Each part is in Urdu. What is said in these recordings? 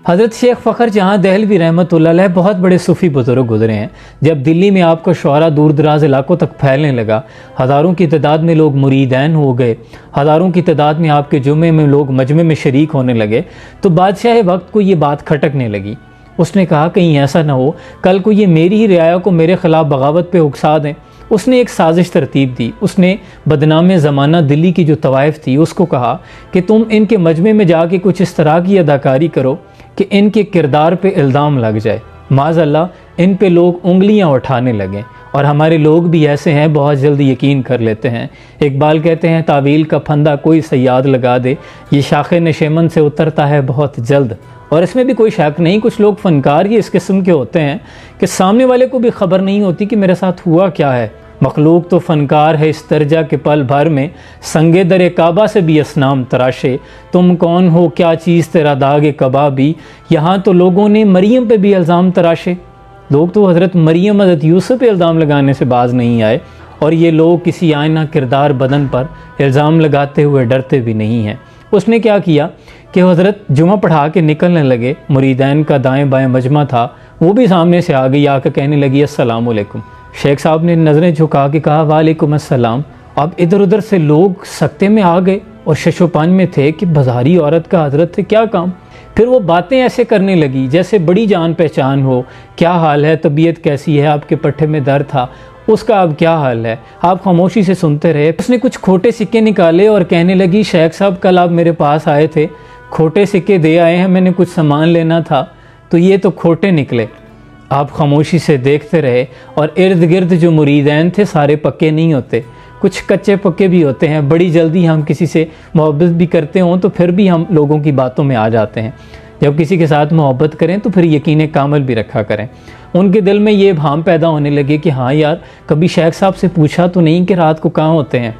حضرت شیخ فخر جہاں دہلوی رحمۃ اللہ علیہ بہت بڑے صوفی بزرگ گزرے ہیں۔ جب دلی میں آپ کا شعرا دور دراز علاقوں تک پھیلنے لگا، ہزاروں کی تعداد میں لوگ مریدین ہو گئے، ہزاروں کی تعداد میں آپ کے جمعے میں لوگ مجمع میں شریک ہونے لگے، تو بادشاہ وقت کو یہ بات کھٹکنے لگی۔ اس نے کہا کہیں ایسا نہ ہو کل کو یہ میری ہی رعایا کو میرے خلاف بغاوت پہ اکسا دیں۔ اس نے ایک سازش ترتیب دی۔ اس نے بدنام زمانہ دلی کی جو طوائف تھی اس کو کہا کہ تم ان کے مجمع میں جا کے کچھ اس طرح کی اداکاری کرو کہ ان کے کردار پہ الزام لگ جائے، معاذ اللہ ان پہ لوگ انگلیاں اٹھانے لگیں، اور ہمارے لوگ بھی ایسے ہیں بہت جلد یقین کر لیتے ہیں۔ اقبال کہتے ہیں تعویل کا پھندا کوئی صیاد لگا دے، یہ شاخ نشیمن سے اترتا ہے بہت جلد۔ اور اس میں بھی کوئی شک نہیں، کچھ لوگ فنکار ہی اس قسم کے ہوتے ہیں کہ سامنے والے کو بھی خبر نہیں ہوتی کہ میرے ساتھ ہوا کیا ہے۔ مخلوق تو فنکار ہے اس درجہ کے پل بھر میں، سنگ در کعبہ سے بھی اسنام تراشے، تم کون ہو کیا چیز تیرا داغ کبابی، یہاں تو لوگوں نے مریم پہ بھی الزام تراشے۔ لوگ تو حضرت مریم حضرت یوسف پہ الزام لگانے سے باز نہیں آئے، اور یہ لوگ کسی آئینہ کردار بدن پر الزام لگاتے ہوئے ڈرتے بھی نہیں ہیں۔ اس نے کیا کیا کہ حضرت جمعہ پڑھا کے نکلنے لگے، مریدین کا دائیں بائیں مجمع تھا، وہ بھی سامنے سے آ گئی، آ کے کہنے لگی السلام علیکم۔ شیخ صاحب نے نظریں جھکا کے کہا وعلیکم السلام۔ اب ادھر ادھر سے لوگ سکتے میں آ گئے اور شش و پنج میں تھے کہ بازاری عورت کا حضرت سے کیا کام۔ پھر وہ باتیں ایسے کرنے لگی جیسے بڑی جان پہچان ہو، کیا حال ہے، طبیعت کیسی ہے، آپ کے پٹھے میں درد تھا، اس کا اب کیا حال ہے۔ آپ خاموشی سے سنتے رہے۔ اس نے کچھ کھوٹے سکے نکالے اور کہنے لگی شیخ صاحب کل آپ میرے پاس آئے تھے، کھوٹے سکے دے آئے ہیں، میں نے کچھ سامان لینا تھا تو یہ تو کھوٹے نکلے۔ آپ خاموشی سے دیکھتے رہے، اور ارد گرد جو مریدین تھے سارے پکے نہیں ہوتے، کچھ کچے پکے بھی ہوتے ہیں۔ بڑی جلدی ہم کسی سے محبت بھی کرتے ہوں تو پھر بھی ہم لوگوں کی باتوں میں آ جاتے ہیں۔ جب کسی کے ساتھ محبت کریں تو پھر یقین کامل بھی رکھا کریں۔ ان کے دل میں یہ ابہام پیدا ہونے لگے کہ ہاں یار کبھی شیخ صاحب سے پوچھا تو نہیں کہ رات کو کہاں ہوتے ہیں۔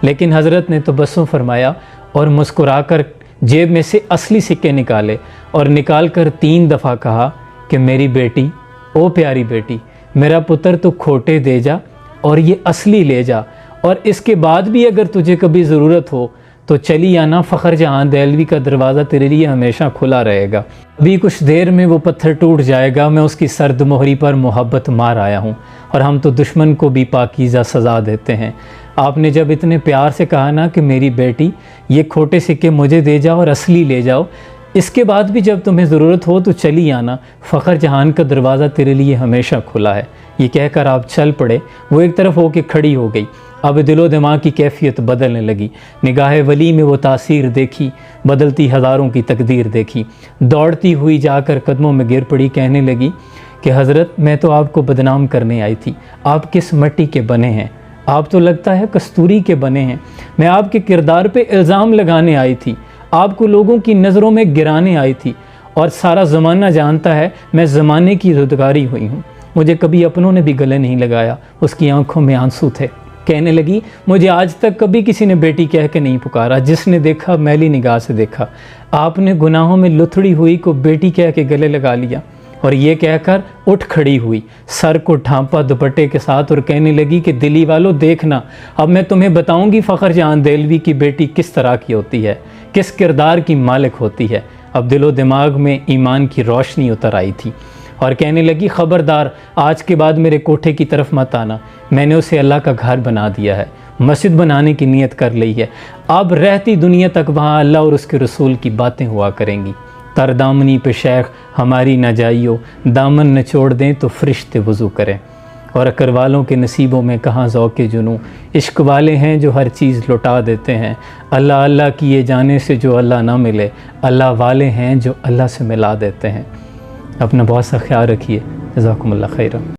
لیکن حضرت نے تبسم فرمایا اور مسکرا کر جیب میں سے اصلی سکے نکالے، اور نکال کر 3 دفعہ کہا کہ میری بیٹی، او پیاری بیٹی، میرا پتر تو کھوٹے دے جا اور یہ اصلی لے جا، اور اس کے بعد بھی اگر تجھے کبھی ضرورت ہو تو چلی آنا، فخر جہاں دہلوی کا دروازہ تیرے لیے ہمیشہ کھلا رہے گا۔ ابھی کچھ دیر میں وہ پتھر ٹوٹ جائے گا، میں اس کی سرد مہری پر محبت مار آیا ہوں، اور ہم تو دشمن کو بھی پاکیزہ سزا دیتے ہیں۔ آپ نے جب اتنے پیار سے کہا نا کہ میری بیٹی یہ کھوٹے سکے مجھے دے جاؤ اور اصلی لے جاؤ، اس کے بعد بھی جب تمہیں ضرورت ہو تو چلی آنا، فخر جہان کا دروازہ تیرے لیے ہمیشہ کھلا ہے۔ یہ کہہ کر آپ چل پڑے۔ وہ ایک طرف ہو کے کھڑی ہو گئی، اب دل و دماغ کی کیفیت بدلنے لگی۔ نگاہ ولی میں وہ تاثیر دیکھی، بدلتی ہزاروں کی تقدیر دیکھی۔ دوڑتی ہوئی جا کر قدموں میں گر پڑی، کہنے لگی کہ حضرت میں تو آپ کو بدنام کرنے آئی تھی، آپ کس مٹی کے بنے ہیں، آپ تو لگتا ہے کستوری کے بنے ہیں۔ میں آپ کے کردار پہ الزام لگانے آئی تھی، آپ کو لوگوں کی نظروں میں گرانے آئی تھی، اور سارا زمانہ جانتا ہے میں زمانے کی زدگاری ہوئی ہوں۔ مجھے کبھی اپنوں نے بھی گلے نہیں لگایا، اس کی آنکھوں میں آنسو تھے۔ کہنے لگی مجھے آج تک کبھی کسی نے بیٹی کہہ کے نہیں پکارا، جس نے دیکھا میلی نگاہ سے دیکھا۔ آپ نے گناہوں میں لتھڑی ہوئی کو بیٹی کہہ کے گلے لگا لیا، اور یہ کہہ کر اٹھ کھڑی ہوئی، سر کو ڈھانپا دوپٹے کے ساتھ، اور کہنے لگی کہ دلی والو دیکھنا، اب میں تمہیں بتاؤں گی فخر جہان دہلوی کی بیٹی کس طرح کی ہوتی ہے، کس کردار کی مالک ہوتی ہے۔ اب دل و دماغ میں ایمان کی روشنی اتر آئی تھی، اور کہنے لگی خبردار آج کے بعد میرے کوٹھے کی طرف مت آنا، میں نے اسے اللہ کا گھر بنا دیا ہے، مسجد بنانے کی نیت کر لی ہے، اب رہتی دنیا تک وہاں اللہ اور اس کے رسول کی باتیں ہوا کریں گی۔ تر دامنی پہ شیخ ہماری نہ جائیو، دامن نہ چھوڑ دیں تو فرشتے وضو کریں، اور عقل والوں کے نصیبوں میں کہاں ذوق جنوں، عشق والے ہیں جو ہر چیز لٹا دیتے ہیں، اللہ اللہ کیے جانے سے جو اللہ نہ ملے، اللہ والے ہیں جو اللہ سے ملا دیتے ہیں۔ اپنا بہت سا خیال رکھیے، جزاکم اللہ خیرا۔